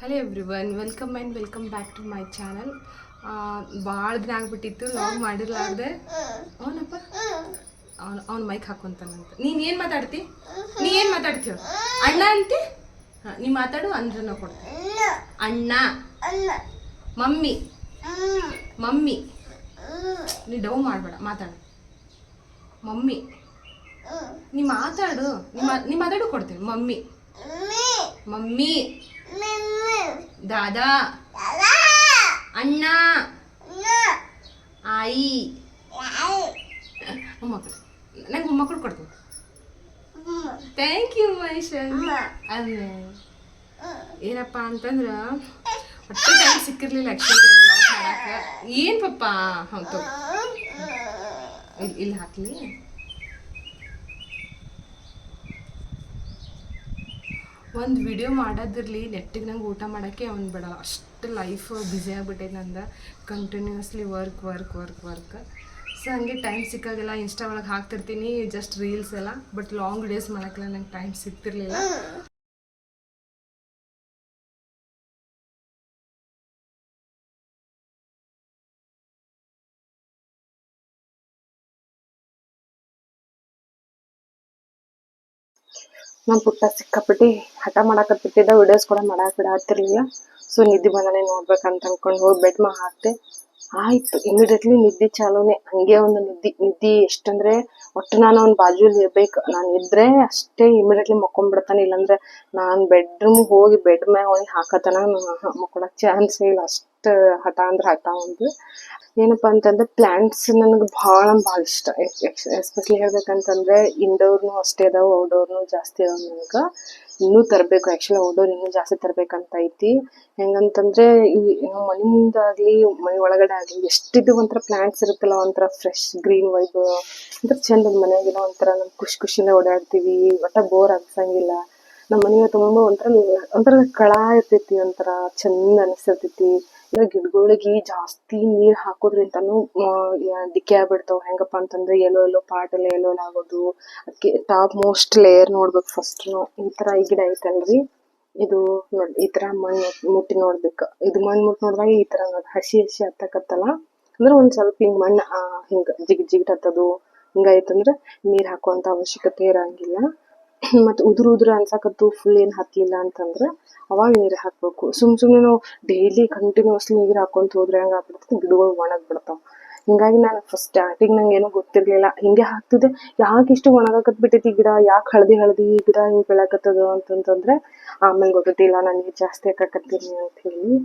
Hello everyone, welcome back to my channel. ಭಾಳ ದಿನ ಆಗ್ಬಿಟ್ಟಿತ್ತು ಲಾಗ್ ಮಾಡಿರ್ಲಾರ್ದೆ. ಅವನಪ್ಪ ಅವ್ನ ಮೈಕ್ ಹಾಕೊಂತಾನಂತ. ನೀನು ಏನು ಮಾತಾಡ್ತಿ? ನೀ ಏನು ಮಾತಾಡ್ತೀವ? ಅಣ್ಣ ಅಂತಿ? ಹಾಂ, ನೀ ಮಾತಾಡು ಅಂದ್ರೆ ನಾವು ಕೊಡ್ತೀವಿ. ಅಣ್ಣ, ಮಮ್ಮಿ, ಮಮ್ಮಿ. ನೀ ಡವ್ ಮಾಡಬೇಡ, ಮಾತಾಡು. ಮಮ್ಮಿ, ನೀ ಮಾತಾಡು. ನೀ ಮಾತಾಡು ಕೊಡ್ತೀವಿ. ಮಮ್ಮಿ, ಮಮ್ಮಿ, ದಾದಾ, ಅಣ್ಣ, ಆಯಿ. ಮೊಮ್ಮಕ್ಕಳು, ನಂಗೆ ಮೊಮ್ಮಕ್ಕಳು ಕೊಡ್ತೀನಿ. ಥ್ಯಾಂಕ್ ಯು ಮೈಶನ್. ಅದೇ ಏನಪ್ಪ ಅಂತಂದ್ರೆ ಒಟ್ಟು ಟೈಮ್ ಸಿಕ್ಕಿರ್ಲಿಲ್ಲ ಆ್ಯಕ್ಚುಲಿ ನಂಗೆ ಲಾಗ್ ಮಾಡಕ್ಕೆ. ಏನು ಪಪ್ಪ? ಹೌದು, ಇಲ್ಲಿ ಹಾಕಲಿ. ಒಂದು ವಿಡಿಯೋ ಮಾಡೋದಿರಲಿ, ನೆಟ್ಟಿಗೆ ನಂಗೆ ಊಟ ಮಾಡೋಕ್ಕೆ ಅವ್ನು ಬಿಡ. ಅಷ್ಟು ಲೈಫ್ ಬ್ಯುಸಿ ಆಗಿಬಿಟ್ಟೈತೆ ನಂದು. Continuously work. ಸೊ ಹಂಗೆ ಟೈಮ್ ಸಿಕ್ಕಾಗೆಲ್ಲ ಇನ್ಸ್ಟಾ ಒಳಗೆ ಹಾಕ್ತಿರ್ತೀನಿ ಜಸ್ಟ್ ರೀಲ್ಸ್ ಎಲ್ಲ. ಬಟ್ ಲಾಂಗ್ ವಿಡಿಯೋಸ್ ಮಾಡೋಕ್ಕೆಲ್ಲ ನಂಗೆ ಟೈಮ್ ಸಿಗ್ತಿರ್ಲಿಲ್ಲ. ನಮ್ಮ ಪುಟ್ಟ ಸಿಕ್ಕಾಪಟ್ಟಿ ಹಠ ಮಾಡಾಕತ್ತಿದ್ದ, ವಿಡಿಯೋಸ್ ಕೂಡ ಮಾಡಕ್ಕೆ ಬಿಡಾತಿರ್ಲಿಲ್ಲ. ಸೊ ನಿದ್ದೆ ಬಂದನೆ ನೋಡ್ಬೇಕಂತ ಅನ್ಕೊಂಡು ಹೋಗಿ ಬೆಡ್ ಮಾ ಹಾಕ್ತೆ. ಆಯ್ತು, ಇಮಿಡಿಯೇಟ್ಲಿ ನಿದ್ದೆ ಚಾಲೂನೆ. ಹಂಗೆ ಒಂದು ನಿದ್ದೆ ಎಷ್ಟಂದ್ರೆ ಒಟ್ಟು ನಾನು ಅವ್ನ ಬಾಜುಲಿ ಇರ್ಬೇಕು. ನಾನು ಇದ್ರೆ ಅಷ್ಟೇ ಇಮಿಡಿಯೇಟ್ಲಿ ಮಕ್ಕೊಂಡ್ಬಿಡ್ತಾನೆ. ಇಲ್ಲಾಂದ್ರೆ ನಾನು ಬೆಡ್ರೂಮ್ ಹೋಗಿ ಬೆಡ್ ಮ್ಯಾಗ ಹೋಗಿ ಹಾಕತನ ಮಕ್ಕೊಳಕ್ ಚಾನ್ಸೇ ಇಲ್ಲ. ಅಷ್ಟು ಹಠ ಅಂದ್ರೆ ಹಠ ಒಂದು. ಏನಪ್ಪ ಅಂತಂದ್ರೆ ಪ್ಲಾಂಟ್ಸ್ ನನಗೆ ಭಾಳ ಇಷ್ಟ. ಎಸ್ಪೆಷಲಿ ಹೇಳ್ಬೇಕಂತಂದ್ರೆ ಇಂಡೋರ್ನು ಅಷ್ಟೇ ಅದಾವ, ಔಟ್ಡೋರ್ನು ಜಾಸ್ತಿ ಅದಾವ. ನನಗೆ ಇನ್ನೂ ತರಬೇಕು. ಆ್ಯಕ್ಚುಲಿ ಔಟ್ಡೋರ್ ಇನ್ನೂ ಜಾಸ್ತಿ ತರಬೇಕಂತ ಐತಿ. ಹೆಂಗಂತಂದ್ರೆ ಈ ನಮ್ಮ ಮನೆ ಮುಂದಾಗಲಿ ಮನೆ ಒಳಗಡೆ ಆಗಲಿ ಎಷ್ಟಿದ್ದು ಒಂಥರ ಪ್ಲಾಂಟ್ಸ್ ಇರುತ್ತಲ್ಲ, ಒಂಥರ ಫ್ರೆಶ್ ಗ್ರೀನ್ ವೈಬ್ ಅಂದ್ರೆ ಚಂದ. ಮನೆಯಾಗಿನ ಒಂಥರ ನಮ್ಗೆ ಖುಷಿಯಿಂದ ಓಡಾಡ್ತೀವಿ. ಒಟ್ಟ ಬೋರ್ ಅನ್ಸಂಗಿಲ್ಲ. ನಮ್ಮ ಮನೆಯ ತುಂಬ ಒಂಥರ ಕಳ ಇರ್ತೈತಿ, ಒಂಥರ ಚಂದ ಅನಿಸ್ತೈತಿ. ಇಲ್ಲ ಗಿಡಗಳಿಗೆ ಜಾಸ್ತಿ ನೀರು ಹಾಕೋದ್ರಿಂದನೂ ಡಿಕೆ ಆಗ್ಬಿಡ್ತಾವೆ. ಹೆಂಗಪ್ಪ ಅಂತಂದ್ರೆ ಎಲ್ಲೋ ಪಾರ್ಟ್ ಎಲ್ಲ ಎಲ್ಲೋ ಆಗೋದು. ಅದಕ್ಕೆ ಟಾಪ್ ಮೋಸ್ಟ್ ಲೇಯರ್ ನೋಡ್ಬೇಕು ಫಸ್ಟ್ ನಾವು. ಈ ಥರ ಈ ಗಿಡ ಐತಲ್ರಿ, ಇದು ನೋಡಿ ಈ ಥರ ಮಣ್ಣು ಮುಟ್ಟಿ ನೋಡ್ಬೇಕು. ಇದು ಮಣ್ಣು ಮುಟ್ಟಿ ನೋಡಿದಾಗ ಈ ಥರ ನೋಡಿ ಹಸಿ ಹತ್ತಕತ್ತಲ್ಲ ಅಂದ್ರೆ ಒಂದು ಸ್ವಲ್ಪ ಹಿಂಗೆ ಮಣ್ಣು ಹಿಂಗೆ ಜಿಗಿಟ್ ಹತ್ತದು ಹಿಂಗಾಯ್ತಂದ್ರೆ ನೀರು ಹಾಕುವಂಥ ಅವಶ್ಯಕತೆ ಇರಂಗಿಲ್ಲ. ಮತ್ತು ಉದುರು ಅನ್ಸಕತ್ತು ಫುಲ್ ಏನು ಹತ್ತಲಿಲ್ಲ ಅಂತಂದ್ರೆ ಅವಾಗ ನೀರು ಹಾಕಬೇಕು. ಸುಮ್ಮನೆ ನಾವು ಡೈಲಿ ಕಂಟಿನ್ಯೂಸ್ಲಿ ನೀರು ಹಾಕೊಂತ ಹೋದ್ರೆ ಹೆಂಗೆ ಆಗ್ಬಿಡ್ತದೆ, ಗಿಡಗಳು ಒಣಗ್ಬಿಡ್ತಾವೆ. ಹಿಂಗಾಗಿ ನಾನು ಫಸ್ಟ್ ಸ್ಟಾರ್ಟಿಂಗ್ ನಂಗೆ ಏನೂ ಗೊತ್ತಿರಲಿಲ್ಲ. ಹಿಂಗೆ ಹಾಕ್ತಿದ್ದೆ, ಯಾಕೆ ಇಷ್ಟು ಒಣಗಾಕತ್ ಬಿಟ್ಟೈತಿ ಗಿಡ, ಯಾಕೆ ಹಳದಿ ಗಿಡ ಹಿಂಗೆ ಬೆಳಕತ್ತದ ಅಂತಂತಂದ್ರೆ ಆಮೇಲೆ ಗೊತ್ತಿಲ್ಲ ನಾನು ನೀರು ಜಾಸ್ತಿ ಹಾಕಕತ್ತೀನಿ ಅಂತ ಹೇಳಿ.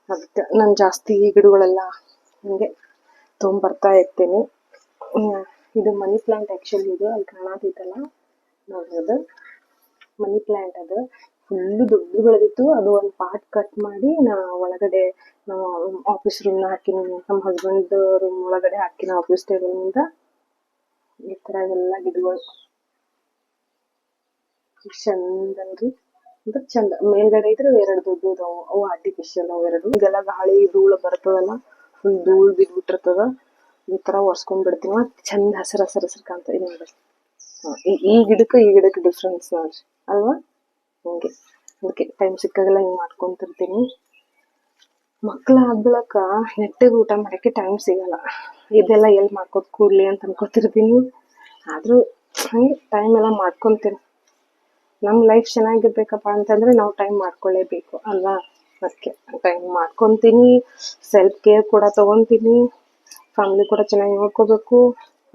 ಅದಕ್ಕೆ ನಾನು ಜಾಸ್ತಿ ಈ ಗಿಡಗಳೆಲ್ಲ ಹಿಂಗೆ ತೊಗೊಂಬರ್ತಾ ಇರ್ತೀನಿ. ಇದು ಮನಿ ಪ್ಲಾಂಟ್ ಆ್ಯಕ್ಚುಲಿ. ಇದು ಅಲ್ಲಿ ಕಾಣತೈತಲ್ಲ ನೋಡ್ಬೋದು, ಮನಿ ಪ್ಲಾಂಟ್. ಅದು ಫುಲ್ಲು ದೊಡ್ಡ ಬೆಳೆದಿತ್ತು. ಅದು ಒಂದು ಪಾರ್ಟ್ ಕಟ್ ಮಾಡಿ ನಾ ಒಳಗಡೆ ನಾವು ಆಫೀಸ್ ರೂಮ್ನ ಹಾಕಿನಿ. ನಮ್ಮ ಹಸ್ಬೆಂಡ್ ರೂಮ್ ಒಳಗಡೆ ಹಾಕಿನ ಆಫೀಸ್ ಟೇಬಲ್ನಿಂದ. ಈ ಥರ ಎಲ್ಲ ಗಿಡಗಳು ಚಂದಲ್ರಿ, ಅಂದ್ರೆ ಚಂದ. ಮೇಲ್ಗಡೆ ಇದ್ರೆ ಎರಡು ದೊಡ್ಡ ಅವು ಆರ್ಟಿಫಿಷಿಯಲ್ ಅವು ಎರಡು. ಇದೆಲ್ಲ ಗಾಳಿ ಧೂಳು ಬರ್ತದಲ್ಲ, ಫುಲ್ ಧೂಳು ಬಿದ್ಬಿಟ್ಟಿರ್ತದ. ಈ ಥರ ಒರೆಸ್ಕೊಂಡ್ಬಿಡ್ತೀನಿ. ಮತ್ತು ಚಂದ ಹಸಿರು ಕಾಣ್ತದೆ ನೋಡ್ರಿ. ಈ ಗಿಡಕ್ಕೆ ಡಿಫ್ರೆನ್ಸ್ ನೋಡ್ರಿ ಅಲ್ವಾ? ಹಿಂಗೆ ಅದಕ್ಕೆ ಟೈಮ್ ಸಿಕ್ಕಾಗೆಲ್ಲ ಹಿಂಗೆ ಮಾಡ್ಕೊಂತಿರ್ತೀನಿ. ಮಕ್ಳು ಆಗ್ಬಿಳಕ ನೆಟ್ಟಿಗೆ ಊಟ ಮಾಡೋಕ್ಕೆ ಟೈಮ್ ಸಿಗಲ್ಲ. ಇದೆಲ್ಲ ಎಲ್ಲಿ ಮಾಡ್ಕೋತ ಕೂಡ್ಲಿ ಅಂತ ಅನ್ಕೋತಿರ್ತೀನಿ. ಆದರೂ ಹಂಗೆ ಟೈಮ್ ಎಲ್ಲ ಮಾಡ್ಕೊತೀನಿ. ನಮ್ಮ ಲೈಫ್ ಚೆನ್ನಾಗಿರ್ಬೇಕಪ್ಪ ಅಂತಂದ್ರೆ ನಾವು ಟೈಮ್ ಮಾಡ್ಕೊಳ್ಳೇಬೇಕು ಅಲ್ವಾ? ಅದಕ್ಕೆ ಟೈಮ್ ಮಾಡ್ಕೊತೀನಿ. ಸೆಲ್ಫ್ ಕೇರ್ ಕೂಡ ತೊಗೊತೀನಿ. ಫ್ಯಾಮಿಲಿ ಕೂಡ ಚೆನ್ನಾಗಿ ನೋಡ್ಕೋಬೇಕು.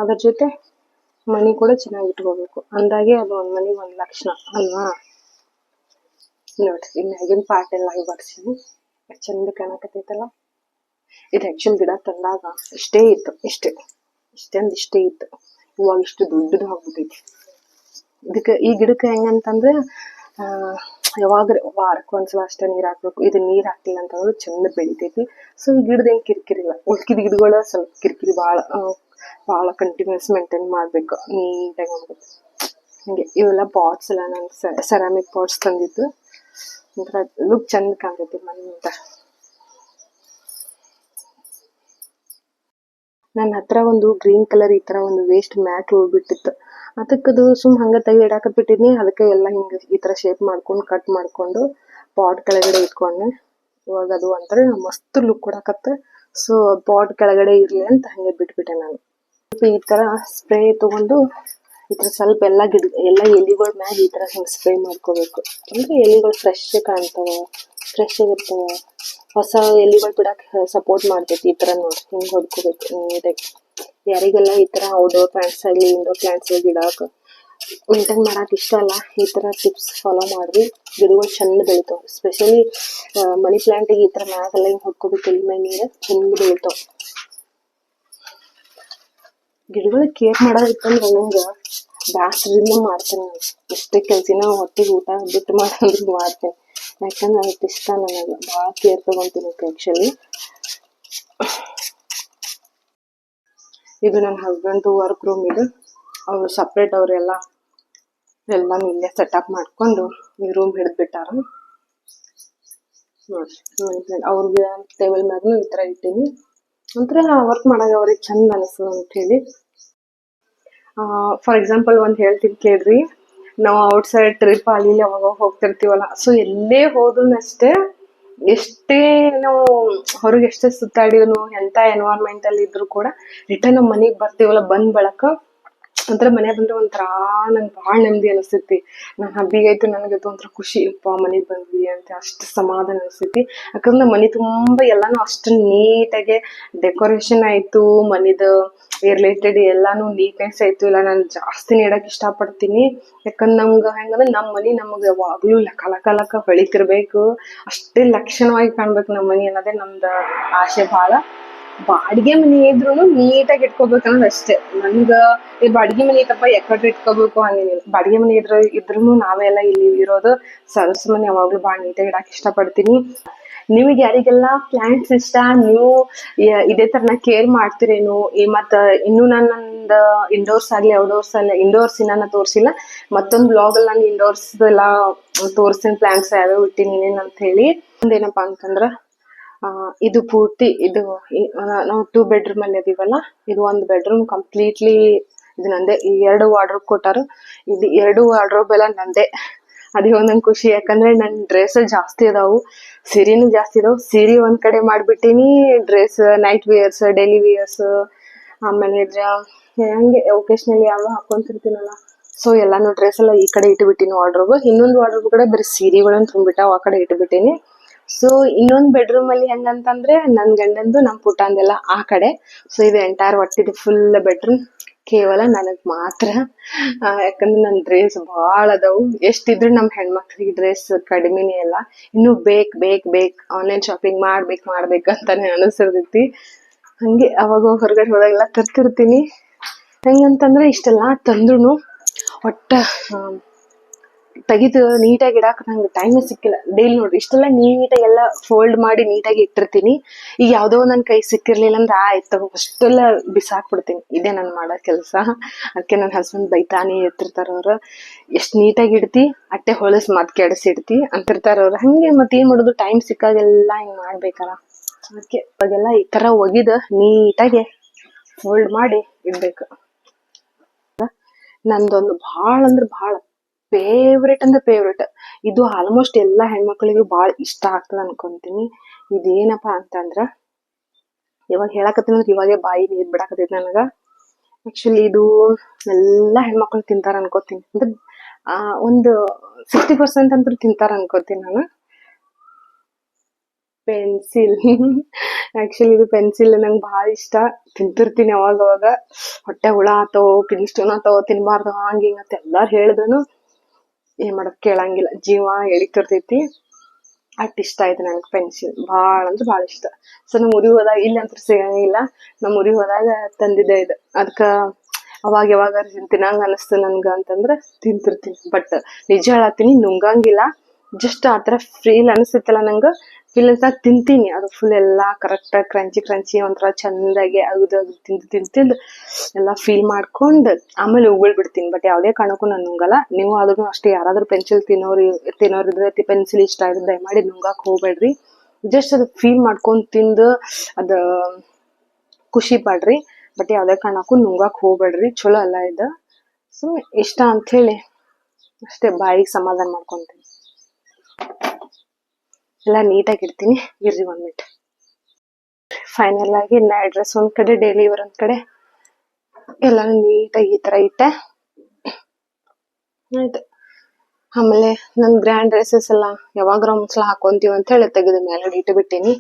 ಅದ್ರ ಜೊತೆ ಮನೆ ಕೂಡ ಚೆನ್ನಾಗಿ ಇಟ್ಕೋಬೇಕು. ಅಂದಾಗೆ ಅದು ಒಂದು ಮನೆಗೆ ಒಂದು ಲಕ್ಷಣ ಅಲ್ವಾ? ನೋಡ್ರಿ ಮ್ಯಾಗಿನ ಪಾರ್ಟ್ ಎಲ್ಲ ಬರ್ಸಿನಿ, ಚಂದ ಕಾಣಕತ್ತೈತಲ್ಲ. ಇದು ಆ್ಯಕ್ಚುಲಿ ಗಿಡ ತಂದಾಗ ಇಷ್ಟೇ ಇತ್ತು, ಇಷ್ಟೇ ಇತ್ತು. ಇವಾಗ ಇಷ್ಟು ದೊಡ್ಡದು ಆಗ್ಬಿಟ್ಟೈತಿ. ಈ ಗಿಡಕ್ಕೆ ಹೆಂಗಂತಂದ್ರೆ ಯಾವಾಗ ವಾರಕ್ಕೆ ಒಂದ್ಸಲ ಅಷ್ಟೇ ನೀರು ಹಾಕ್ಬೇಕು. ಇದು ನೀರು ಹಾಕ್ಲಿಲ್ಲ ಅಂತಂದ್ರೆ ಚಂದ ಬೆಳಿತೈತಿ. ಸೊ ಈ ಗಿಡದ ಹೆಂಗೆ ಕಿರಿಕಿರಿಲ್ಲ. ಉಳ್ಕಿದ ಗಿಡಗಳು ಸ್ವಲ್ಪ ಕಿರಿಕಿರಿ ಭಾಳ ಕಂಟಿನ್ಯೂಸ್ ಮೇಂಟೈನ್ ಮಾಡಬೇಕು, ನೀಟಾಗಿ ಮಾಡ್ಬೇಕು. ಹಂಗೆ ಇವೆಲ್ಲ ಪಾಟ್ಸ್ ಎಲ್ಲ ನಾನು ಸೆರಾಮಿಕ್ ಪಾಟ್ಸ್ ತಂದಿದ್ದು. ಒಂಥರ ಲುಕ್ ಚಂದ ಕಾಣ್ತೈತಿ ಮನೆ ಅಂತ. ನನ್ನ ಹತ್ರ ಒಂದು ಗ್ರೀನ್ ಕಲರ್ ಈ ಥರ ಒಂದು ವೇಸ್ಟ್ ಮ್ಯಾಟ್ ಉಳ್ಬಿಟ್ಟಿತ್ತು. ಅದಕ್ಕದು ಸುಮ್ ಹಂಗೆ ತೆಗೆದು ಇಡಾಕತ್ ಬಿಟ್ಟಿದ್ನಿ. ಅದಕ್ಕೆ ಎಲ್ಲ ಹಿಂಗೆ ಈ ಥರ ಶೇಪ್ ಮಾಡ್ಕೊಂಡು ಕಟ್ ಮಾಡಿಕೊಂಡು ಪಾಟ್ ಕೆಳಗಡೆ ಇಟ್ಕೊಂಡೆ. ಇವಾಗ ಅದು ಒಂಥರ ಮಸ್ತ್ ಲುಕ್ ಕೊಡಕತ್ತೆ. ಸೊ ಪಾಟ್ ಕೆಳಗಡೆ ಇರ್ಲಿ ಅಂತ ಹಂಗೆ ಬಿಟ್ಬಿಟ್ಟೆ ನಾನು. ಈ ತರ ಸ್ಪ್ರೇ ತಗೊಂಡು ಈ ತರ ಸ್ವಲ್ಪ ಎಲ್ಲ ಎಲಿಗಳ ಮ್ಯಾಗ ಈ ತರ ಹಿಂಗೆ ಸ್ಪ್ರೇ ಮಾಡ್ಕೋಬೇಕು. ಅಂದ್ರೆ ಎಲಿಗಳು ಫ್ರೆಶ್ ಕಾಣ್ತವೆ, ಫ್ರೆಶ್ ಆಗಿರ್ತವೆ, ಹೊಸ ಎಲಿಗಳು ಬಿಡಕ್ ಸಪೋರ್ಟ್ ಮಾಡ್ತೈತಿ. ಈ ತರ ನೋಡಿ ಹಿಂಗ್ ಹೊಡ್ಕೋಬೇಕು ನೀಟಾಗಿ. ಯಾರಿಗೆಲ್ಲ ಈ ತರ ಔಟ್ಡೋರ್ ಪ್ಲಾಂಟ್ಸ್ ಆಗಲಿ ಇಂಡೋರ್ ಪ್ಲಾಂಟ್ಸ್ ಗಿಡಕ್ಕೆ ಮೇಂಟೈನ್ ಮಾಡಕ್ ಇಷ್ಟ ಅಲ್ಲ, ಈ ತರ ಟಿಪ್ಸ್ ಫಾಲೋ ಮಾಡ್ರಿ, ಗಿಡಗಳು ಚಂದ ಬೆಳಿತಾವ. ಸ್ಪೆಷಲಿ ಮನಿ ಪ್ಲಾಂಟಿಗೆ ಈ ತರ ಮ್ಯಾಗೆಲ್ಲ ಹಿಂಗ್ ಹೊಡ್ಕೋಬೇಕು, ಎಲಿ ಮ್ಯಾಗ ನೀರು ಚಂದ ಬೆಳಿತಾವ. ಗಿಡಗಳ ಕೇರ್ ಮಾಡೋದಿತ್ತಂದ್ರೆ ನಂಗೆ ಬ್ಯಾಸ್ರಿಂದ ಮಾಡ್ತೇನೆ. ನಾನು ಎಷ್ಟೇ ಕೆಲ್ಸಿನ ಹೊಟ್ಟಿಗೆ ಊಟ ಬಿಟ್ಟು ಮಾಡೋದ್ರು ಮಾಡ್ತೇನೆ. ಯಾಕಂದ್ರೆ ಅದಕ್ಕೆ ಇಷ್ಟ, ನನಗೆ ಭಾಳ ಕೇರ್ ತಗೊಂತೀನಿ ಆ್ಯಕ್ಚುಲಿ. ಇದು ನನ್ನ ಹಸ್ಬೆಂಡ್ ವರ್ಕ್ ರೂಮ್. ಇದು ಅವ್ರು ಸಪ್ರೇಟ್ ಅವರೆಲ್ಲ ಎಲ್ಲಾನು ಇಲ್ಲೇ ಸೆಟಪ್ ಮಾಡ್ಕೊಂಡು ಈ ರೂಮ್ ಹಿಡಿದ್ಬಿಟ್ಟಾರ ನೋಡ್ರಿ. ಅವ್ರಿಗೆ ಟೇಬಲ್ ಮ್ಯಾಗ್ನು ಈ ತರ ಇಟ್ಟೀನಿ. ಒಂಥರ ವರ್ಕ್ ಮಾಡಾಗ ಅವ್ರಿಗೆ ಚಂದ ಅನಿಸ್ತದ ಅಂತ ಹೇಳಿ. ಫಾರ್ ಎಕ್ಸಾಂಪಲ್ ಒಂದ್ ಹೇಳ್ತೀನಿ ಕೇಳ್ರಿ. ನಾವು ಔಟ್ಸೈಡ್ ಟ್ರಿಪ್ ಅಲ್ಲಿ ಅವಾಗ ಹೋಗ್ತಿರ್ತೀವಲ್ಲ, ಸೊ ಎಲ್ಲೇ ಹೋದ್ರು ಅಷ್ಟೇ, ಎಷ್ಟೇ ನಾವು ಹೊರಗೆ ಎಷ್ಟೇ ಸುತ್ತಾಡಿದ್ರು, ಎಂತ ಎನ್ವೈರನ್ಮೆಂಟ್ ಅಲ್ಲಿ ಇದ್ರು ಕೂಡ ರಿಟರ್ನ್ ನಮ್ಮ ಮನೆಗ್ ಬರ್ತೀವಲ್ಲ, ಬಂದ್ ಬಳಕ ಒಂಥರ ಮನೆ ಬಂದ್ರೆ ಒಂಥರ ನಂಗೆ ಭಾಳ ನೆಮ್ಮದಿ ಅನಿಸ್ತೈತಿ. ನನ್ನ ಹಬ್ಬಿಗೈತು ನನಗೈತು ಒಂಥರ ಖುಷಿ, ಅಪ್ಪ ಮನೆಗ್ ಬಂದ್ವಿ ಅಂತ ಅಷ್ಟು ಸಮಾಧಾನ ಅನಿಸ್ತೈತಿ. ಯಾಕಂದ್ರೆ ನಮ್ಮ ಮನೆ ತುಂಬಾ ಎಲ್ಲಾನು ಅಷ್ಟು ನೀಟಾಗೆ ಡೆಕೋರೇಷನ್ ಆಯ್ತು, ಮನಿದ ರಿಲೇಟೆಡ್ ಎಲ್ಲಾನು ನೀಟ್ನೆಸ್ ಆಯ್ತು. ಇಲ್ಲ ನಾನು ಜಾಸ್ತಿ ನೀಡಕ್ ಇಷ್ಟ ಪಡ್ತೀನಿ. ಯಾಕಂದ್ರೆ ನಮ್ಗ ಹೆಂಗಂದ್ರೆ ನಮ್ಮ ಮನಿ ನಮ್ಗೆ ಯಾವಾಗ್ಲೂ ಲಕ ಹೊಳಿತಿರ್ಬೇಕು, ಅಷ್ಟೇ ಲಕ್ಷಣವಾಗಿ ಕಾಣ್ಬೇಕು ನಮ್ಮ ಮನಿ ಅನ್ನೋದೇ ನಮ್ದು ಆಸೆ ಭಾಳ. ಬಾಡಿಗೆ ಮನಿ ಇದ್ರು ನೀಟಾಗಿ ಇಟ್ಕೋಬೇಕು ಅನ್ನೋದು ಅಷ್ಟೇ. ನನ್ಗ ಈ ಬಾಡಿಗೆ ಮನಿ ಐತಪ್ಪ ಎಕಡೆ ಇಟ್ಕೋಬೇಕು ಹಂಗೇನಿಲ್ಲ. ಬಾಡಿಗೆ ಮನಿ ಇದ್ರು ನಾವೆಲ್ಲ ಇಲ್ಲಿ ಇರೋದು ಸರಸ್ ಮನೆ ಯಾವಾಗ್ಲೂ ಭಾಳ ನೀಟಾಗಿ ಇಡಾಕ್ ಇಷ್ಟ ಪಡ್ತೀನಿ. ನಿಮಗೆ ಯಾರಿಗೆಲ್ಲ ಪ್ಲಾಂಟ್ಸ್ ಇಷ್ಟ, ನೀವು ಇದೇ ತರನ ಕೇರ್ ಮಾಡ್ತಿರೇನು? ಮತ್ತ ಇನ್ನು ನನ್ನೊಂದು ಇಂಡೋರ್ಸ್ ಆಗ್ಲಿ ಔಟ್ಡೋರ್ಸ್ ಅಲ್ಲಿ, ಇಂಡೋರ್ಸ್ ಇನ್ನ ತೋರ್ಸಿಲ್ಲ, ಮತ್ತೊಂದು ಬ್ಲಾಗ್ ಅಲ್ಲಿ ನಾನು ಇಂಡೋರ್ಸ್ ಎಲ್ಲ ತೋರ್ಸಿನ ಪ್ಲಾಂಟ್ಸ್ ಯಾವ್ಯಾವ ಇಟ್ಟಿನಿ ಅಂತ ಹೇಳಿ. ಒಂದೇನಪ್ಪಾ ಅಂತಂದ್ರ ಇದು ಪೂರ್ತಿ ಇದು ನಾವು 2 ಬೆಡ್ರೂಮ್ ಅಲ್ಲಿ ಅದೀವಲ್ಲ, ಇದು 1 ಬೆಡ್ರೂಮ್ ಕಂಪ್ಲೀಟ್ಲಿ ಇದು ನಂದೇ. ಈ 2 ವಾರ್ಡ್ರೋಬ್ ಕೊಟ್ಟಾರು, ಇದು 2 ವಾರ್ಡ್ರೋಬ್ ಎಲ್ಲ ನಂದೇ. ಅದೇ ಒಂದೊಂದು ಖುಷಿ. ಯಾಕಂದ್ರೆ ನನ್ ಡ್ರೆಸ್ ಜಾಸ್ತಿ ಅದಾವು, ಸೀರೆನೂ ಜಾಸ್ತಿ ಇದಾವು. ಸೀರೆ ಒಂದ್ ಕಡೆ ಮಾಡ್ಬಿಟ್ಟಿನಿ, dress night wears, daily wears, ಆಮೇಲೆ ಹಂಗೆ ಒಕೇಶನಲಿ ಯಾವ ಹಾಕೊಂತಿರ್ತೀನಲ್ಲ, ಸೊ ಎಲ್ಲಾನು ಡ್ರೆಸ್ ಎಲ್ಲ ಈ ಕಡೆ ಇಟ್ಬಿಟ್ಟಿನಿ ವಾರ್ಡ್ರೋಬ್. ಇನ್ನೊಂದು ವಾರ್ಡ್ರೋಬ್ ಕಡೆ ಬರೀ ಸೀರೆಗಳನ್ನ ತುಂಬಿಟ್ಟಾವ, ಆ ಕಡೆ ಇಟ್ಬಿಟ್ಟಿನಿ. ಸೊ ಇನ್ನೊಂದ್ ಬೆಡ್ರೂಮ್ ಅಲ್ಲಿ ಹೆಂಗಂತಂದ್ರೆ ನನ್ ಗಂಡಂದು ನಮ್ ಪುಟ್ಟಂದೆಲ್ಲ ಆ ಕಡೆ. ಸೊ ಇದು ಎಂಟೈರ್ ಒಟ್ಟಿದು ಫುಲ್ ಬೆಡ್ರೂಮ್ ಕೇವಲ ನನಗ್ ಮಾತ್ರ. ಯಾಕಂದ್ರೆ ನನ್ ಡ್ರೆಸ್ ಭಾಳ ಅದಾವು. ಎಷ್ಟಿದ್ರು ನಮ್ ಹೆಣ್ಮಕ್ಳಿಗೆ ಡ್ರೆಸ್ ಕಡಿಮೆನೇ ಅಲ್ಲ. ಇನ್ನು ಬೇಕ್ ಆನ್ಲೈನ್ ಶಾಪಿಂಗ್ ಮಾಡ್ಬೇಕಂತಾನೆ ಅನಿಸಿರ್ತೈತಿ. ಹಂಗೆ ಅವಾಗ ಹೊರಗಡೆ ಹೋದಾಗೆಲ್ಲ ತರ್ತಿರ್ತೀನಿ. ಹೆಂಗಂತಂದ್ರೆ ಇಷ್ಟೆಲ್ಲಾ ತಂದ್ರುನು ಒಟ್ಟ ತೆಗಿದು ನೀಟಾಗಿ ಇಡಾಕ ನಂಗೆ ಟೈಮ್ ಸಿಕ್ಕಿಲ್ಲ. ಡೈಲಿ ನೋಡ್ರಿ ಇಷ್ಟೆಲ್ಲ ನೀಟಾಗಿ ಎಲ್ಲ ಫೋಲ್ಡ್ ಮಾಡಿ ನೀಟಾಗಿ ಇಟ್ಟಿರ್ತೀನಿ. ಈಗ ಯಾವ್ದೋ ನನ್ ಕೈ ಸಿಕ್ಕಿರ್ಲಿಲ್ಲ ಅಂದ್ರೆ ಆಯ್ತು ಅಷ್ಟೆಲ್ಲ ಬಿಸಾಕ್ಬಿಡ್ತೀನಿ. ಇದೇ ನಾನು ಮಾಡೋ ಕೆಲಸ. ಅದಕ್ಕೆ ನನ್ನ ಹಸ್ಬೆಂಡ್ ಬೈತಾನೆ ಇರ್ತಿರ್ತಾರ. ಅವ್ರು ಎಷ್ಟ್ ನೀಟಾಗಿ ಇಡ್ತಿ, ಅಟ್ಟೆ ಹೊಲಸ್ ಮತ್ ಕೆಡಿಸಿಡ್ತಿ ಅಂತಿರ್ತಾರ ಅವ್ರು. ಹಂಗೆ ಮತ್ತೆ ಏನ್ ಮಾಡೋದು, ಟೈಮ್ ಸಿಕ್ಕಾಗೆಲ್ಲ ಹಿಂಗ್ ಮಾಡ್ಬೇಕಲ್ಲ. ಅದಕ್ಕೆ ಅವಾಗೆಲ್ಲ ಈ ತರ ಒಗಿದ ನೀಟಾಗಿ ಫೋಲ್ಡ್ ಮಾಡಿ ಇಡ್ಬೇಕು. ನಂದೊಂದು ಭಾಳ ಅಂದ್ರೆ ಭಾಳ ಫೇವ್ರೇಟ್ ಅಂದ್ರೆ ಫೇವ್ರೇಟ್, ಇದು ಆಲ್ಮೋಸ್ಟ್ ಎಲ್ಲಾ ಹೆಣ್ಮಕ್ಳಿಗೂ ಬಾಳ ಇಷ್ಟ ಆಗ್ತದ ಅನ್ಕೊಂತೀನಿ. ಇದೇನಪ್ಪಾ ಅಂತಂದ್ರ, ಇವಾಗ ಹೇಳಕತ್ತೀನಿ ಅಂದ್ರೆ ಇವಾಗೆ ಬಾಯಿ ನೀರ್ ಬಿಡಾಕತೈತಿ ನನಗ. ಆಕ್ಚುಲಿ ಇದು ಎಲ್ಲಾ ಹೆಣ್ಮಕ್ಳು ತಿಂತಾರ ಅನ್ಕೋತೀನಿ. ಅಂದ್ರೆ ಒಂದು 60% ಅಂತೂ ತಿಂತಾರ ಅನ್ಕೋತೀನಿ ನಾನು. ಪೆನ್ಸಿಲ್. ಆಕ್ಚುಲಿ ಇದು ಪೆನ್ಸಿಲ್ ನಂಗೆ ಭಾಳ ಇಷ್ಟ, ತಿಂತಿರ್ತೀನಿ ಅವಾಗ. ಹೊಟ್ಟೆ ಹುಳ ಆತವ, ಕಿಡ್ನಿ ಸ್ಟೋನ್ ಆತವ, ತಿನ್ಬಾರ್ದು ಹಂಗ ಹಿಂಗಂತ ಎಲ್ಲಾರು ಹೇಳಿದ್ರುನು ಏನ್ ಮಾಡೋದ್ ಕೇಳಂಗಿಲ್ಲ. ಜೀವ ಎಳಿತಿರ್ತೈತಿ. ಅಟ್ ಇಷ್ಟ ಆಯ್ತು ನನಗೆ ಪೆನ್ಸಿಲ್, ಭಾಳ ಅಂದ್ರೆ ಭಾಳ ಇಷ್ಟ. ಸೊ ನಮ್ ಊರಿಗೆ ಹೋದಾಗ ಇಲ್ಲಿ ಅಂತ ಸಿಗಂಗಿಲ್ಲ, ನಮ್ ಊರಿಗೆ ಹೋದಾಗ ತಂದಿದ್ದೆ ಇದು. ಅದಕ್ಕ ಅವಾಗ ಯಾವಾಗ ತಿನ್ನಂಗ ಅನಿಸ್ತು ನನ್ಗ ಅಂತಂದ್ರ ತಿಂತಿರ್ತೀನಿ. ಬಟ್ ನಿಜ ಹೇಳತ್ತೀನಿ, ನುಂಗಂಗಿಲ್ಲ. ಜಸ್ಟ್ ಆತರ ಫೀಲ್ ಅನಿಸ್ತೈತಲ್ಲ ನಂಗ, ಫೀಲ್ ಅನ್ಸಾಗ ತಿಂತೀನಿ. ಅದು ಫುಲ್ ಎಲ್ಲಾ ಕರೆಕ್ಟ್ ಕ್ರಂಚಿ ಒಂಥರ ಚಂದಾಗಿ ಅಗದು ತಿಂದು ಎಲ್ಲಾ ಫೀಲ್ ಮಾಡ್ಕೊಂಡ್ ಆಮೇಲೆ ಉಗುಳ್ಬಿಡ್ತೀನಿ. ಬಟ್ ಯಾವ್ದೇ ಕಾರಣಕ್ಕೂ ನಾನು ನುಂಗಲ್ಲ. ನೀವು ಆದ್ರೂ ಅಷ್ಟೇ, ಯಾರಾದ್ರೂ ಪೆನ್ಸಿಲ್ ತಿನ್ನೋರಿದ್ರೆ ಪೆನ್ಸಿಲ್ ಇಷ್ಟ ಆದ್ರೆ ದಯಮಾಡಿ ನುಂಗಾಕ್ ಹೋಗ್ಬೇಡ್ರಿ. ಜಸ್ಟ್ ಅದು ಫೀಲ್ ಮಾಡ್ಕೊಂಡ್ ತಿಂದು ಅದ ಖುಷಿ ಪಡ್ರಿ. ಬಟ್ ಯಾವ್ದೇ ಕಾರಣಕ್ಕೂ ನುಂಗಾಕ್ ಹೋಗ್ಬೇಡ್ರಿ, ಚಲೋ ಅಲ್ಲ ಇದು. ಸುಮ್ಮನೆ ಇಷ್ಟ ಅಂತ ಹೇಳಿ ಅಷ್ಟೇ ಬಾಯಿಗೆ ಸಮಾಧಾನ ಮಾಡ್ಕೊಂತೀನಿ. ಎಲ್ಲ ನೀಟಾಗಿ ಇಡ್ತೀನಿ. ಇರ್ರಿ 1 ಮಿನಿಟ್. ಫೈನಲ್ ಆಗಿ ನೈಟ್ ಡ್ರೆಸ್ ಒಂದ್ ಕಡೆ, ಡೈಲಿ ವೇರ್ ಒಂದ್ ಕಡೆ ಎಲ್ಲ ನೀಟಾಗಿ ಈ ತರ ಇಟ್ಟೆ. ಆಯ್ತು. ಆಮೇಲೆ ನನ್ ಗ್ರ್ಯಾಂಡ್ ಡ್ರೆಸ್ಸಸ್ ಎಲ್ಲ ಯಾವಾಗ್ರ ಒಂದ್ಸಲ ಹಾಕೊಂತೀವಿ ಅಂತ ಹೇಳಿ ತೆಗೆದ ಮೇಲೆ ಇಟ್ಟು ಬಿಟ್ಟಿನಿ.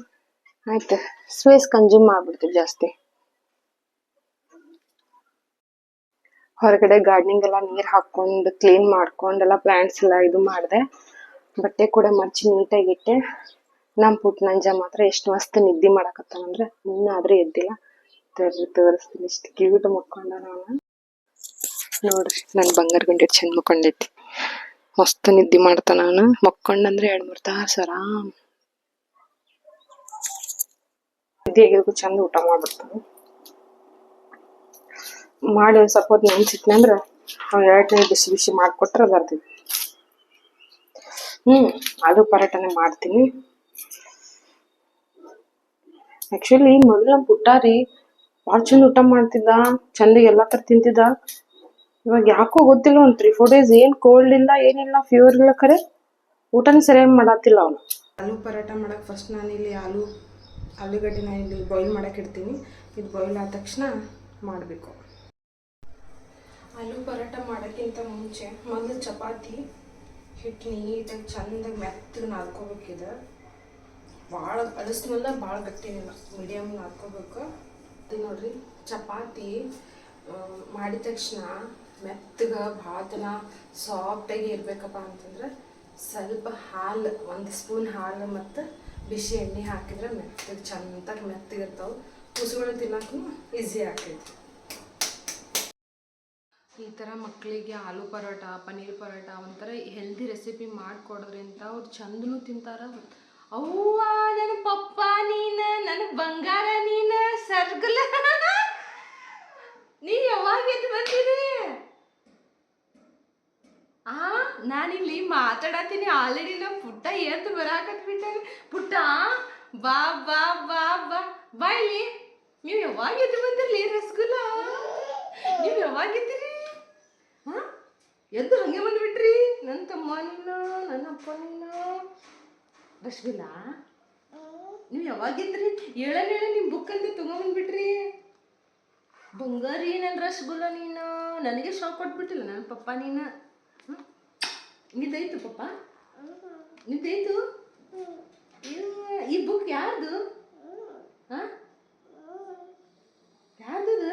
ಆಯ್ತು. ಸ್ಪೇಸ್ ಕನ್ಸ್ಯೂಮ್ ಮಾಡ್ಬಿಡ್ತೀವಿ ಜಾಸ್ತಿ. ಹೊರಗಡೆ ಗಾರ್ಡನಿಂಗ್ ಎಲ್ಲ ನೀರ್ ಹಾಕೊಂಡು ಕ್ಲೀನ್ ಮಾಡ್ಕೊಂಡೆಲ್ಲ ಪ್ಲಾಂಟ್ಸ್ ಎಲ್ಲ ಇದು ಮಾಡಿದೆ. ಬಟ್ಟೆ ಕೂಡ ಮರ್ಚಿ ನೀಟಾಗಿಟ್ಟೆ. ನಮ್ ಪುಟ್ ನಂಜ ಮಾತ್ರ ಎಷ್ಟು ಮಸ್ತ್ ನಿದ್ದೆ ಮಾಡಕತ್ತಾನಂದ್ರೆ ಇನ್ನಾದ್ರೂ ಎದ್ದಿಲ್ಲ. ತೋರಿಸ್ತೀನಿ ಇಷ್ಟು ಕ್ಯೂಟ್ ಮಕ್ಕೊಂಡ. ನಾನು ನೋಡ್ರಿ ನನ್ ಬಂಗಾರ ಗುಂಡಿ ಚಂದ ಮಕ್ಕೊಂಡೈತಿ. ಮಸ್ತ್ ನಿದ್ದೆ ಮಾಡ್ತಾನ ನಾನು. ಮಕ್ಕೊಂಡಂದ್ರೆ 2-3 ತಾಸು ಆರಾಮ್ ನಿದ್ದೆ ಆಗಿರ್ಬೇಕು. ಚಂದ ಊಟ ಮಾಡ್ಬಿಡ್ತಾನೆ. ಮಾಡಿ ಒಂದ್ ಸ್ವಲ್ಪ ಹೊತ್ತು ನೆನ್ಸಿಟ್ನಿ ಅಂದ್ರ ಅವ್ನು 2 ಬಿಸಿ ಬಿಸಿ ಮಾಡ್ಕೊಟ್ರೆ ಬರ್ತೀವಿ. ಆಲೂ ಪರಾಟನೆ ಮಾಡ್ತೀನಿ. ಆಕ್ಚುಲಿ ಮೊದಲು ನಮ್ ಪುಟ್ಟಾರಿ ಭಾಳ ಚಂದ ಊಟ ಮಾಡ್ತಿದ್ದ, ಚಂದ ಎಲ್ಲಾ ತರ ತಿಂತಿದ್ದ. ಇವಾಗ ಯಾಕೋ ಗೊತ್ತಿಲ್ಲ, ಒಂದ್ 3-4 ಡೇಸ್ ಏನ್ ಕೋಲ್ಡ್ ಇಲ್ಲ, ಏನಿಲ್ಲ, ಫೀವರ್ ಇಲ್ಲ, ಖರೆ ಊಟನೇ ಸರಿಯಾಗಿ ಮಾಡತ್ತಿಲ್ಲ ಅವನು. ಆಲೂ ಪರಾಟ ಮಾಡಕ್ ಫಸ್ಟ್ ನಾನು ಇಲ್ಲಿ ಆಲೂಗಡ್ಡೆನ ಇಲ್ಲಿ ಬಾಯ್ಲ್ ಮಾಡಕ್ ಇಡ್ತೀನಿ. ಇದು ಬಾಯ್ಲ್ ಆದ ತಕ್ಷಣ ಮಾಡಬೇಕು. ಆಲೂ ಪರಾಟ ಮಾಡೋಕ್ಕಿಂತ ಮುಂಚೆ ಮೊದಲು ಚಪಾತಿ ಹಿಟ್ಟು ನೀಟಾಗಿ ಚಂದಾಗಿ ಮೆತ್ತಗೆ ನಾದ್ಕೋಬೇಕಿದೆ. ಭಾಳ ಅಳಿಸ್ಮೇಲೆ ಭಾಳ ಗಟ್ಟಿನಿಲ್ಲ, ಮೀಡಿಯಮ್ ನಾದ್ಕೋಬೇಕು. ಇದು ನೋಡ್ರಿ, ಚಪಾತಿ ಮಾಡಿದ ತಕ್ಷಣ ಮೆತ್ತಗೆ ಭಾಳತನ ಸಾಫ್ಟಾಗಿ ಇರಬೇಕಪ್ಪ ಅಂತಂದ್ರೆ ಸ್ವಲ್ಪ ಹಾಲು, 1 ಸ್ಪೂನ್ ಹಾಲು ಮತ್ತು ಬಿಸಿ ಎಣ್ಣೆ ಹಾಕಿದ್ರೆ ಮೆತ್ತಗೆ ಚಂದಾಗಿ ಮೆತ್ತಗಿರ್ತಾವೆ. ಕುಸುಗಳು ತಿನ್ನೋಕ್ಕೂ ಈಸಿ ಆಗ್ತೈತಿ. ಈ ಥರ ಮಕ್ಕಳಿಗೆ ಆಲೂ ಪರೋಟ, ಪನ್ನೀರ್ ಪರೋಟ ಒಂಥರ ಹೆಲ್ದಿ ರೆಸಿಪಿ ಮಾಡಿಕೊಡೋದ್ರಿಂದ ಅವ್ರು ಚಂದನೂ ತಿಂತಾರೆ. ಅವ್ವ ನನ್ನ ಪಪ್ಪ ನೀನು, ನನ್ನ ಬಂಗಾರ ನೀನು, ಸರ್ಗಲ ನೀ ಯಾವಾಗ ಎದ್ದು ಬಂದಿರಿ? ನಾನಿಲ್ಲಿ ಮಾತಾಡತ್ತೀನಿ, ಆಲ್ರೆಡಿ ನಮ್ಮ ಪುಟ್ಟ ಎದ್ದು ಬರಾಕತ್ಬಿಟ್ಟಾನೆ. ಪುಟ್ಟ ಬಾ ಬಾ ಬಾ ಬಾ ಬಾ ಇಲ್ಲಿ. ನೀವು ಯಾವಾಗ ಎದ್ದು ಬಂದಿರ್ಲಿ ರಸಗುಲ್ಲ? ನೀವು ಯಾವಾಗಿದ್ದೀರಿ? ಎದ್ದು ಹಂಗೆ ಬಂದ್ಬಿಟ್ರಿ. ನನ್ನ ತಮ್ಮ ನೀನು, ನನ್ನ ಅಪ್ಪ ನೀನು. ರಸಗುಲ್ಲ ನೀವು ಯಾವಾಗಿದ್ರಿ? ಹೇಳೇಳ ನಿಮ್ಮ ಬುಕ್ ಅಂತ ತೊಗೊಂಬಂದ್ಬಿಟ್ರಿ. ಬಂಗಾರಿ ನನ್ನ ರಸಗುಲ್ಲ ನೀನು, ನನಗೆ ಶಾಕ್ ಕೊಟ್ಬಿಟ್ಟಿಲ್ಲ ನನ್ನ ಪಪ್ಪ ನೀನು. ನಿಂದೈತು ಪಪ್ಪ, ನಿಂದೈತು. ಈ ಬುಕ್ ಯಾರ್ದು? ಯಾರ್ದದ?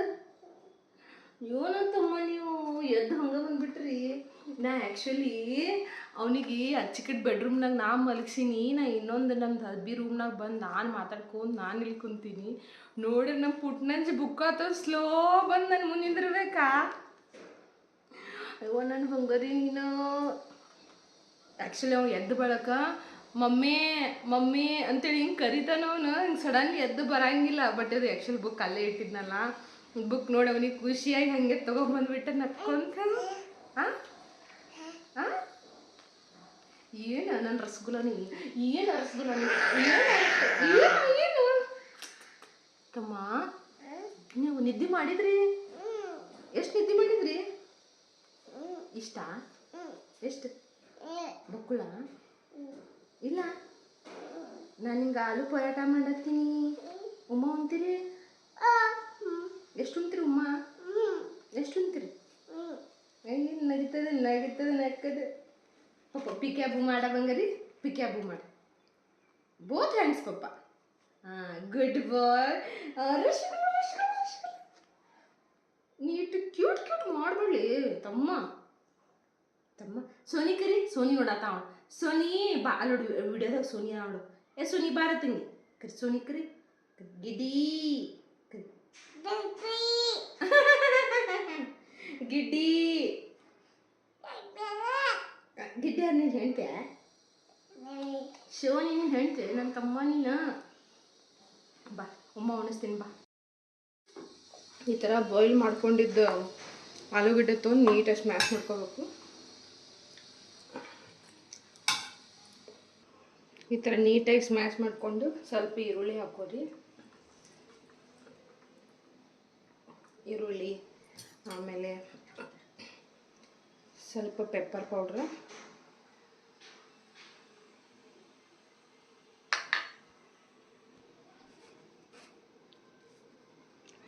ಏನಂತಮ್ಮ ನೀವು ಎದ್ದು ಹಂಗೆ ಬಂದ್ಬಿಟ್ರಿ. ನಾ ಆ್ಯಕ್ಚುಲಿ ಅವನಿಗೆ ಅಚ್ಚಿಕಟ್ ಬೆಡ್ರೂಮ್ನಾಗ ನಾ ಮಲಗಿಸೀನಿ. ನಾ ಇನ್ನೊಂದು ನಮ್ದು ಹಬ್ಬಿ ರೂಮ್ನಾಗ ಬಂದು ನಾನು ಮಾತಾಡ್ಕೊಂಡು ನಾನು ಇಲ್ಲಿ ಕುಂತೀನಿ. ನೋಡ್ರಿ ನಮ್ಮ ಪುಟ್ನಂಜಿ ಬುಕ್ ಆತ ಸ್ಲೋ ಬಂದು ನನ್ನ ಮುಂದೆ ನಿಂದಿರ್ಬೇಕಾ? ಅಯ್ಯೋ ನನ್ನ ಬಂಗಾರಿ ನೀನು. ಆ್ಯಕ್ಚುಲಿ ಅವ್ನು ಎದ್ದು ಬಳಕ ಮಮ್ಮಿ ಮಮ್ಮಿ ಅಂತೇಳಿ ಹಿಂಗೆ ಕರಿತಾನವನು. ಹಿಂಗೆ ಸಡನ್ಲಿ ಎದ್ದು ಬರಂಗಿಲ್ಲ. ಬಟ್ ಅದು ಆ್ಯಕ್ಚುಲಿ ಬುಕ್ ಅಲ್ಲೇ ಇಟ್ಟಿದ್ನಲ್ಲ. ಬುಕ್ ನೋಡಿ ಅವನಿಗೆ ಖುಷಿಯಾಗಿ ಹಾಗೆ ತೊಗೊಂಬಂದ್ಬಿಟ್ಟೆ ನಕ್ಕೊಂತ. ಏನು ನನ್ನ ರಸಗುಲ್ಲ ನೀ, ಏನು ರಸಗುಲ್ಲ ನೀ, ಏನು ತಮ್ಮ ನೀವು ನಿದ್ದೆ ಮಾಡಿದ್ರಿ? ಎಷ್ಟು ನಿದ್ದೆ ಮಾಡಿದ್ರಿ? ಇಷ್ಟ? ಎಷ್ಟು ಬಕ್ಕುಳ? ಇಲ್ಲ, ನಾನು ಹಿಂಗೆ ಆಲೂ ಪರಾಟ ಮಾಡತ್ತೀನಿ. ಉಮ್ಮ ಉಣ್ತೀರಿ? ಎಷ್ಟು ಉಣ್ತೀರಿ ಉಮ್ಮ? ಎಷ್ಟು ಉಣ್ತೀರಿ? ಏನು ನಡೀತದೆ ನಡೀತದೆ ನಕ್ಕದೆ. ಪಪ್ಪ ಪಿಕ್ಯಾಬು ಮಾಡ ಬಂಗಾರಿ, ಪಿಕ್ಯಾಬು ಮಾಡ. ಬೋತ್ ಹ್ಯಾಂಡ್ಸ್ ಪಪ್ಪ. ಗುಡ್ ಬಾಯ್. ನೀಟು ಕ್ಯೂಟ್ ಕ್ಯೂಟ್ ಮಾಡಬೇಡಿ ತಮ್ಮ. ಸೋನಿ ಕರಿ, ಸೋನಿ ನೋಡತ್ತ ಅವಳು. ಸೋನಿ ಬಾ ನೋಡು, ವಿಡಿಯೋದಾಗ ಸೋನಿ ನೋಡು. ಸೋನಿ ಬಾರ ತಂಗಿ ಕರಿ, ಸೋನಿ ಕರಿ. ಗಿಡ್ಡಿ ಕರಿ, ಗಿಡ್ಡಿ ಗಿಡ್ಡಿ ನೀನು ಹೆಣ್ತೆ? ಸೋನಿ ನೀನು ಹೆಣ್ತೆ? ನನ್ನ ತಮ್ಮ ನೀನು. ಬಾ ಉಮ್ಮ ಉಣಿಸ್ತೀನಿ ಬಾ. ಈ ಥರ ಬಾಯ್ಲ್ ಮಾಡ್ಕೊಂಡಿದ್ದು ಆಲೂಗಡ್ಡೆ ತೊಗೊಂಡು ನೀಟಾಗಿ ಸ್ಮ್ಯಾಶ್ ಮಾಡ್ಕೋಬೇಕು. ಈ ಥರ ನೀಟಾಗಿ ಸ್ಮ್ಯಾಶ್ ಮಾಡಿಕೊಂಡು ಸ್ವಲ್ಪ ಈರುಳ್ಳಿ ಹಾಕೋರಿ. ಈರುಳ್ಳಿ, ಆಮೇಲೆ ಸ್ವಲ್ಪ ಪೆಪ್ಪರ್ ಪೌಡ್ರ್,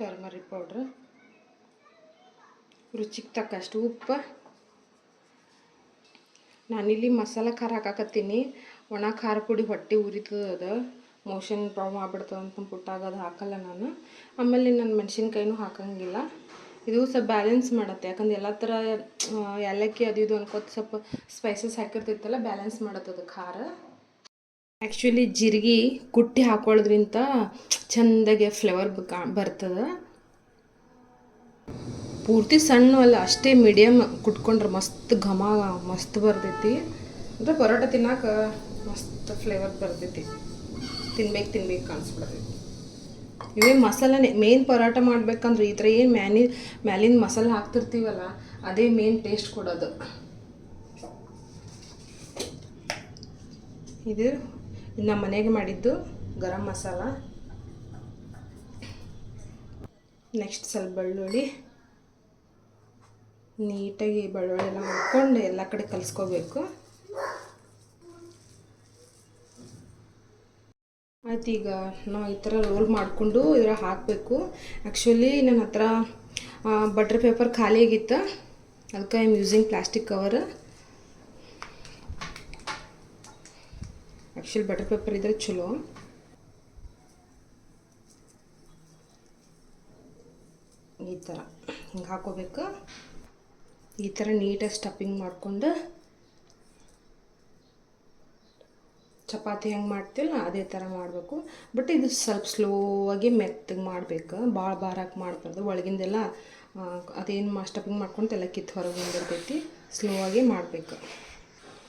ಟರ್ಮರಿಕ್ ಪೌಡ್ರ್, ರುಚಿಗೆ ತಕ್ಕಷ್ಟು ಉಪ್ಪು. ನಾನಿಲ್ಲಿ ಮಸಾಲೆ ಖಾರ ಹಾಕಾಕತ್ತೀನಿ. ಒಣ ಖಾರ ಪುಡಿ ಹೊಟ್ಟೆ ಉರಿತದ, ಮೋಷನ್ ಪ್ರಾಬ್ಲಮ್ ಆಗ್ಬಿಡ್ತದೆ ಅಂತ ಪುಟ್ಟಾಗದು ಹಾಕಲ್ಲ ನಾನು. ಆಮೇಲೆ ನಾನು ಮೆಣಸಿನ್ಕಾಯಿನೂ ಹಾಕಂಗಿಲ್ಲ. ಇದು ಸ್ವಲ್ಪ ಬ್ಯಾಲೆನ್ಸ್ ಮಾಡುತ್ತೆ, ಯಾಕಂದ್ರೆ ಎಲ್ಲ ಥರ ಏಲಕ್ಕಿ ಅದು ಇದು ಅನ್ಕೋತ ಸ್ವಲ್ಪ ಸ್ಪೈಸಸ್ ಹಾಕಿರ್ತೈತಲ್ಲ, ಬ್ಯಾಲೆನ್ಸ್ ಮಾಡತ್ತದು ಖಾರ. ಆ್ಯಕ್ಚುಲಿ ಜೀರಿಗೆ ಕುಟ್ಟಿ ಹಾಕೊಳ್ಳೋದ್ರಿಂದ ಚೆಂದಾಗಿ ಫ್ಲೇವರ್ ಬರ್ತದೆ. ಪೂರ್ತಿ ಸಣ್ಣ ಅಲ್ಲ, ಅಷ್ಟೇ ಮೀಡಿಯಮ್ ಕುಟ್ಕೊಂಡ್ರೆ ಮಸ್ತ್ ಘಮ ಮಸ್ತ್ ಬರ್ತೈತಿ. ಅಂದರೆ ಪರೋಟ ತಿನ್ನೋಕೆ ಮಸ್ತ್ ಫ್ಲೇವರ್ ಬರ್ತೈತಿ, ತಿನ್ಬೇಕು ಅನ್ಸ್ಬಿಡ್ತೈತಿ. ಇವೇ ಮಸಾಲನೇ ಮೇನ್. ಪರೋಟ ಮಾಡ್ಬೇಕಂದ್ರೆ ಈ ಥರ ಏನು ಮ್ಯಾಲಿನ ಮಸಾಲೆ ಹಾಕ್ತಿರ್ತೀವಲ್ಲ, ಅದೇ ಮೇನ್ ಟೇಸ್ಟ್ ಕೊಡೋದು. ಇದು ನಮ್ಮ ಮನೆಗೆ ಮಾಡಿದ್ದು ಗರಂ ಮಸಾಲ. ನೆಕ್ಸ್ಟ್ ಸ್ವಲ್ಪ ಬೆಳ್ಳುಳ್ಳಿ, ನೀಟಾಗಿ ಬೆಳ್ಳುಳ್ಳಿ ಎಲ್ಲ ಹಾಕ್ಕೊಂಡು ಎಲ್ಲ ಕಡೆ ಕಲಿಸ್ಕೋಬೇಕು. ಆಯ್ತು, ಈಗ ನಾವು ಈ ಥರ ರೋಲ್ ಮಾಡಿಕೊಂಡು ಇದ್ರ ಹಾಕಬೇಕು. ಆ್ಯಕ್ಚುಲಿ ನನ್ನ ಹತ್ರ ಬಟರ್ ಪೇಪರ್ ಖಾಲಿ ಆಗಿತ್ತು, ಅದಕ್ಕೆ I am using plastic cover. Actually butter paper ಇದ್ರೆ ಚಲೋ. ಈ ಥರ ಹಿಂಗೆ ಹಾಕೋಬೇಕು. ಈ ಥರ ನೀಟಾಗಿ ಸ್ಟಫಿಂಗ್ ಮಾಡಿಕೊಂಡು ಚಪಾತಿ ಹೆಂಗೆ ಮಾಡ್ತಿಲ್ಲ ಅದೇ ಥರ ಮಾಡಬೇಕು. ಬಟ್ ಇದು ಸ್ವಲ್ಪ ಸ್ಲೋವಾಗಿ ಮೆತ್ತಗೆ ಮಾಡಬೇಕು, ಭಾಳ ಬಾರಾಗಿ ಮಾಡಬಾರ್ದು. ಒಳಗಿಂದೆಲ್ಲ ಅದೇನು ಸ್ಟಫಿಂಗ್ ಮಾಡ್ಕೊಂಡು ಎಲ್ಲ ಕಿತ್ತು ಹೊರಗೆ ಬಂದಿರ್ತೈತಿ. ಸ್ಲೋವಾಗಿ ಮಾಡಬೇಕು.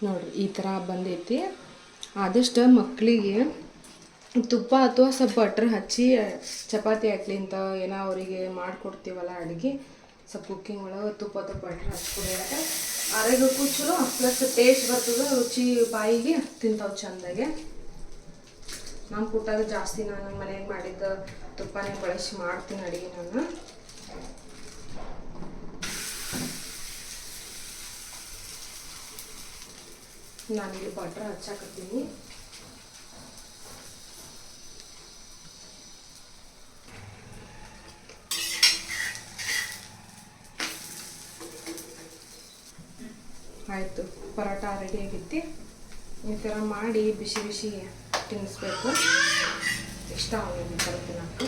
ನೋಡಿರಿ ಈ ಥರ ಬಂದೈತಿ. ಆದಷ್ಟು ಮಕ್ಕಳಿಗೆ ತುಪ್ಪ ಅಥವಾ ಸ್ವಲ್ಪ ಬಟ್ರ್ ಹಚ್ಚಿ ಚಪಾತಿ ಹಾಕ್ಲಿ ಅಂತ ಏನೋ ಅವರಿಗೆ ಮಾಡಿಕೊಡ್ತೀವಲ್ಲ ಅಡುಗೆ, ಸ್ವಲ್ಪ ಕುಕ್ಕಿಂಗ್ ಒಳಗೆ ತುಪ್ಪ ಅಥವಾ ಬಟ್ರ್ ಹಚ್ಕೊಡೋಕೆ ಆರೋಗ್ಯಕ್ಕೂ ಚಲೋ, ಪ್ಲಸ್ ಟೇಸ್ಟ್ ಬರ್ತದೆ, ರುಚಿ ಬಾಯಿಗೆ ತಿಂತಾವೆ ಚೆಂದಾಗೆ. ನಮ್ಮ ಪುಟ್ಟಾಗ ಜಾಸ್ತಿ ನಾನು ಮನೆಗೆ ಮಾಡಿದ್ದ ತುಪ್ಪನೇ ಬಳಸಿ ಮಾಡ್ತೀನಿ ಅಡುಗೆ ನಾನು. ನಾನಿಲ್ಲಿ ಬಟ್ರ್ ಹಚ್ಚಾಕತ್ತೀನಿ. ಆಯಿತು, ಪರೋಟ ರೆಡಿ ಆಗೈತಿ. ಈ ಥರ ಮಾಡಿ ಬಿಸಿ ಬಿಸಿ ತಿನ್ನಿಸ್ಬೇಕು. ಇಷ್ಟ ಆಗೋದು ಈ ಥರ ತಿನ್ನೋಕ್ಕೆ.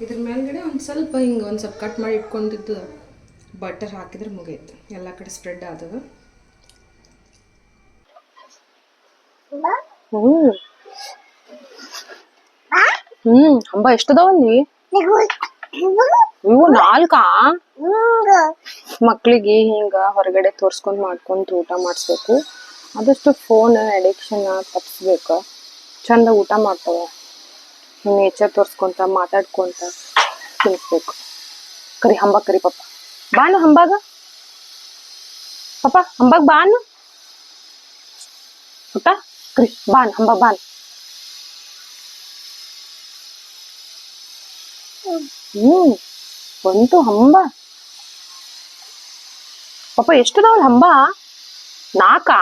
ಇದ್ರ ಮೇಲ್ಗಡೆ ಒಂದು ಸ್ವಲ್ಪ ಹಿಂಗೆ ಒಂದು ಸ್ವಲ್ಪ ಕಟ್ ಮಾಡಿ ಇಟ್ಕೊಂಡಿದ್ದು ಬಟರ್ ಹಾಕಿದ್ರೆ ಮುಗಿಯಿತು, ಎಲ್ಲ ಕಡೆ ಸ್ಪ್ರೆಡ್ ಆದದು. ಹಂಬ ಎಷ್ಟದವಲ್ಲಿ ಇವು 4 ಮಕ್ಳಿಗೆ ಹಿಂಗ ಹೊರಗಡೆ ತೋರ್ಸ್ಕೊಂಡ್ ಮಾಡ್ಕೊಂತ ಊಟ ಮಾಡಿಸ್ಬೇಕು. ಆದಷ್ಟು ಫೋನ್ ಅಡಿಕ್ಷನ್ ತಪ್ಪಿಸ್ಬೇಕು. ಚಂದ ಊಟ ಮಾಡ್ತಾವ, ನೇಚರ್ ತೋರ್ಸ್ಕೊಂತ ಮಾತಾಡ್ಕೊಂತ ತಿನ್ಸ್ಬೇಕು. ಕರಿ ಹಂಬ ಕರಿ ಪಪ್ಪ ಬಾನು, ಹಂಬಾಗ ಪಪ್ಪ ಹಂಬಾಗ ಬಾನು ಪುಟ್ಟ, ಕರಿ ಬಾನ್ ಹಂಬ ಬಾನ್. ಬಂತು ಹಂಬ. ಪಾಪ ಎಷ್ಟದಾವಲ್ ಹಂಬ? 4?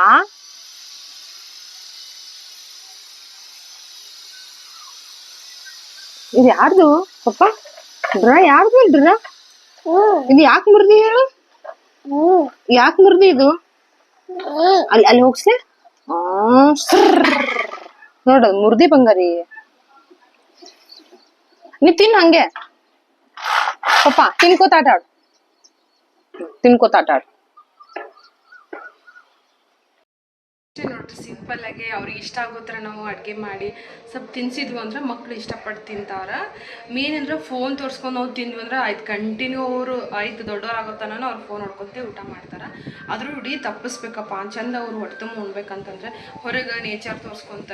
ಇದು ಯಾರ್ದು ಪಾಪ? ಡ್ರ ಯಾರ್ದು ಡ್ರ? ಇದು ಯಾಕೆ ಮುರಿದಿ ಹೇಳು? ಯಾಕೆ ಮುರಿದಿ ಇದು? ಅಲ್ಲಿ ಹೋಗ್ಸಿ. ನೋಡ ಮುರ್ದಿ ಬಂಗಾರಿ. ನೀ ತಿನ್ ಹಂಗೆ ಪಾಪ, ತಿನ್ಕೋತ ಆಟ ಆಡು, ತಿನ್ಕೋತ ಆಟ ಆಡು. ನೋಡ್ರಿ ಸಿಂಪಲ್ ಆಗಿ ಅವ್ರಿಗೆ ಇಷ್ಟ ಆಗೋ ಥರ ನಾವು ಅಡುಗೆ ಮಾಡಿ ಸ್ವಲ್ಪ ತಿನ್ಸಿದ್ವಿ ಅಂದ್ರೆ ಮಕ್ಳು ಇಷ್ಟಪಟ್ಟು ತಿಂತಾವ್ರ. ಮೇನ್ ಅಂದ್ರೆ ಫೋನ್ ತೋರಿಸ್ಕೊಂಡು ನಾವು ತಿಂದ್ವಿ ಅಂದ್ರೆ ಆಯ್ತು, ಕಂಟಿನ್ಯೂ ಅವರು ಆಯ್ತು ದೊಡ್ಡವ್ರಾಗೋತನ ಅವ್ರು ಫೋನ್ ನೋಡ್ಕೊಂತ ಊಟ ಮಾಡ್ತಾರೆ. ಅದ್ರ ರೂಢಿ ತಪ್ಪಿಸ್ಬೇಕಪ್ಪ. ಚಂದ ಅವ್ರು ಹೊಟ್ಟೆ ತುಂಬ ಉಣ್ಬೇಕಂತಂದ್ರೆ ಹೊರಗೆ ನೇಚರ್ ತೋರಿಸ್ಕೊಂತ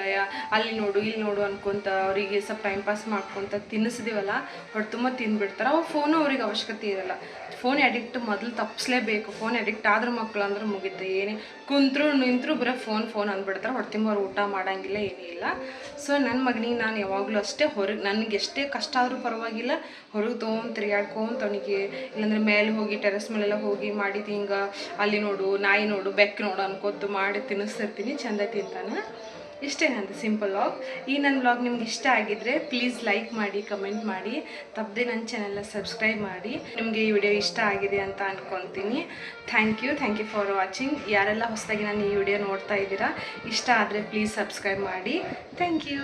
ಅಲ್ಲಿ ನೋಡು ಇಲ್ಲಿ ನೋಡು ಅನ್ಕೊಂತ ಅವರಿಗೆ ಸ್ವಲ್ಪ ಟೈಮ್ ಪಾಸ್ ಮಾಡ್ಕೊತ ತಿನ್ನಿಸಿದೀವಲ್ಲ, ಹೊಟ್ಟೆ ತುಂಬ ತಿಂದ್ಬಿಡ್ತಾರೆ. ಅವಾಗ ಫೋನು ಅವ್ರಿಗೆ ಅವಶ್ಯಕತೆ ಇರಲ್ಲ. ಫೋನ್ ಅಡಿಕ್ಟ್ ಮೊದಲು ತಪ್ಪಿಸ್ಲೇಬೇಕು. ಫೋನ್ ಅಡಿಕ್ಟ್ ಆದ್ರೆ ಮಕ್ಳು ಅಂದ್ರೆ ಮುಗಿತು, ಏನೇ ಕುಂತ್ರು ನಿಂತರು ಬರೀ ಫೋನ್ ಅಂದ್ಬಿಡ್ತಾರೆ. ಹೊಟ್ಟೆ ತುಂಬ ಅವ್ರು ಊಟ ಮಾಡೋಂಗಿಲ್ಲ, ಏನೂ ಇಲ್ಲ. ಸೊ ನನ್ನ ಮಗನಿಗೆ ನಾನು ಯಾವಾಗಲೂ ಅಷ್ಟೇ ಹೊರಗೆ, ನನಗೆ ಎಷ್ಟೇ ಕಷ್ಟ ಆದರೂ ಪರವಾಗಿಲ್ಲ, ಹೊರಗೆ ತೊಗೊಂಡು ತಿರುಗಾಡ್ಕೊಂತ ಅವನಿಗೆ, ಇಲ್ಲಾಂದ್ರೆ ಮೇಲೆ ಹೋಗಿ ಟೆರೆಸ್ ಮೇಲೆಲ್ಲ ಹೋಗಿ ಮಾಡಿದ್ದು ಹಿಂಗೆ ಅಲ್ಲಿ ನೋಡು ನಾಯಿ ನೋಡು ಬೆಕ್ಕು ನೋಡು ಅನ್ಕೋತು ಮಾಡಿ ತಿನ್ನಿಸ್ತಿರ್ತೀನಿ. ಚೆಂದ ತಿಂತಾನೆ. ಇಷ್ಟೇ ನಂದು ಸಿಂಪಲ್ ವ್ಲಾಗ್. ಈ ನನ್ನ ವ್ಲಾಗ್ ನಿಮ್ಗೆ ಇಷ್ಟ ಆಗಿದ್ರೆ ಪ್ಲೀಸ್ ಲೈಕ್ ಮಾಡಿ, ಕಮೆಂಟ್ ಮಾಡಿ, ತಪ್ಪದೆ ನನ್ನ ಚಾನೆಲ್ನ ಸಬ್ಸ್ಕ್ರೈಬ್ ಮಾಡಿ. ನಿಮಗೆ ಈ ವಿಡಿಯೋ ಇಷ್ಟ ಆಗಿದೆ ಅಂತ ಅಂದ್ಕೊತೀನಿ. Thank you for watching. ಯಾರೆಲ್ಲ ಹೊಸದಾಗಿ ನಾನು ಈ ವಿಡಿಯೋ ನೋಡ್ತಾ ಇದ್ದೀರಾ, ಇಷ್ಟ ಆದರೆ ಪ್ಲೀಸ್ ಸಬ್ಸ್ಕ್ರೈಬ್ ಮಾಡಿ. Thank you.